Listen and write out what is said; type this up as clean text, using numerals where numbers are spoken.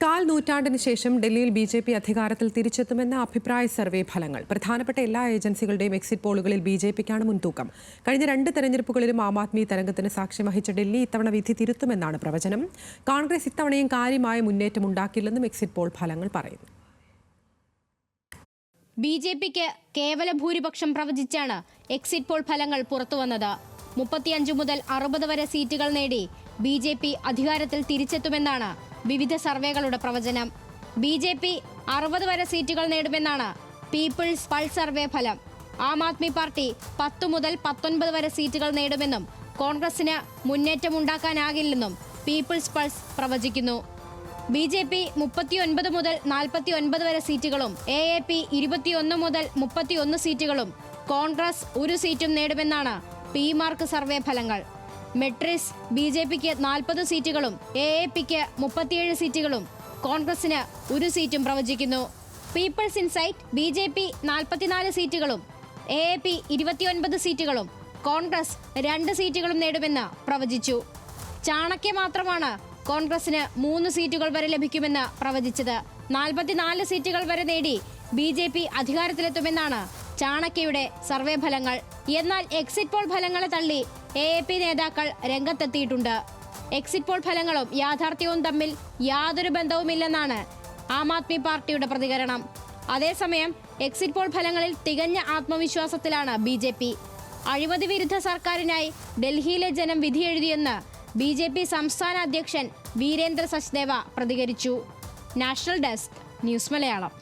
കാൽ നൂറ്റാണ്ടിന് ശേഷം ഡൽഹിയിൽ ബി.ജെ.പി. അധികാരത്തിൽ തിരിച്ചെത്തുമെന്ന അഭിപ്രായ സർവേ ഫലങ്ങൾ. പ്രധാനപ്പെട്ട എല്ലാ ഏജൻസികളുടെയും എക്സിറ്റ് പോളുകളിൽ ബി.ജെ.പിക്കാണ് മുൻതൂക്കം. കഴിഞ്ഞ 2 തെരഞ്ഞെടുപ്പുകളിലും ആം ആദ്മി തരംഗത്തിന് സാക്ഷ്യം വഹിച്ച ഡൽഹി ഇത്തവണ വിധി തിരുത്തുമെന്നാണ് പ്രവചനം. കോൺഗ്രസ് ഇത്തവണയും കാര്യമായ മുന്നേറ്റം ഉണ്ടാക്കില്ലെന്നും എക്സിറ്റ് പോൾ ഫലങ്ങൾ പറയുന്നു. ബി.ജെ.പിക്ക് കേവല ഭൂരിപക്ഷം പ്രവചിച്ചാണ് എക്സിറ്റ് പോൾ ഫലങ്ങൾ പുറത്തുവന്നത്. 35 മുതൽ 60 വരെ സീറ്റുകൾ നേടി ബി.ജെ.പി. അധികാരത്തിൽ തിരിച്ചെത്തുമെന്നാണ് വിവിധ സർവേകളുടെ പ്രവചനം. ബി.ജെ.പി. 60 വരെ സീറ്റുകൾ നേടുമെന്നാണ് പീപ്പിൾസ് പൾസ് സർവേ ഫലം. ആം ആദ്മി പാർട്ടി 10 മുതൽ 19 വരെ സീറ്റുകൾ നേടുമെന്നും കോൺഗ്രസിന് മുന്നേറ്റമുണ്ടാക്കാനാകില്ലെന്നും പീപ്പിൾസ് പൾസ് പ്രവചിക്കുന്നു. ബി.ജെ.പി. 39 മുതൽ 49 വരെ സീറ്റുകളും എ.പി. 21 മുതൽ 31 സീറ്റുകളും കോൺഗ്രസ് 1 സീറ്റും നേടുമെന്നാണ് പി മാർക്ക് സർവേ ഫലങ്ങൾ. മെട്രിസ് ബി.ജെ.പിക്ക് 40 സീറ്റുകളും എ.പിക്ക് 37 സീറ്റുകളും കോൺഗ്രസിന് 1 സീറ്റും പ്രവചിക്കുന്നു. People's insight BJP. 44 സീറ്റുകളും എ.പി. 29 സീറ്റുകളും കോൺഗ്രസ് 2 സീറ്റുകളും നേടുമെന്ന് പ്രവചിച്ചു. ചാണക്യ മാത്രമാണ് കോൺഗ്രസിന് 3 സീറ്റുകൾ വരെ ലഭിക്കുമെന്ന് പ്രവചിച്ചത്. 44 സീറ്റുകൾ വരെ നേടി ബി.ജെ.പി. അധികാരത്തിലെത്തുമെന്നാണ് ചാണക്യയുടെ സർവേ ഫലങ്ങൾ. എന്നാൽ എക്സിറ്റ് പോൾ ഫലങ്ങളെ തള്ളി എ.പി. നേതാക്കൾ രംഗത്തെത്തിയിട്ടുണ്ട്. എക്സിറ്റ് പോൾ ഫലങ്ങളും യാഥാർത്ഥ്യവും തമ്മിൽ യാതൊരു ബന്ധവുമില്ലെന്നാണ് ആം ആദ്മി പാർട്ടിയുടെ പ്രതികരണം. അതേസമയം എക്സിറ്റ് പോൾ ഫലങ്ങളിൽ തികഞ്ഞ ആത്മവിശ്വാസത്തിലാണ് ബി.ജെ.പി. അഴിമതി വിരുദ്ധ സർക്കാരിനായി ഡൽഹിയിലെ ജനം വിധിയെഴുതിയെന്ന് ബി.ജെ.പി. സംസ്ഥാന അധ്യക്ഷൻ വീരേന്ദ്ര സച്ദേവ പ്രതികരിച്ചു. National desk, news Malayalam.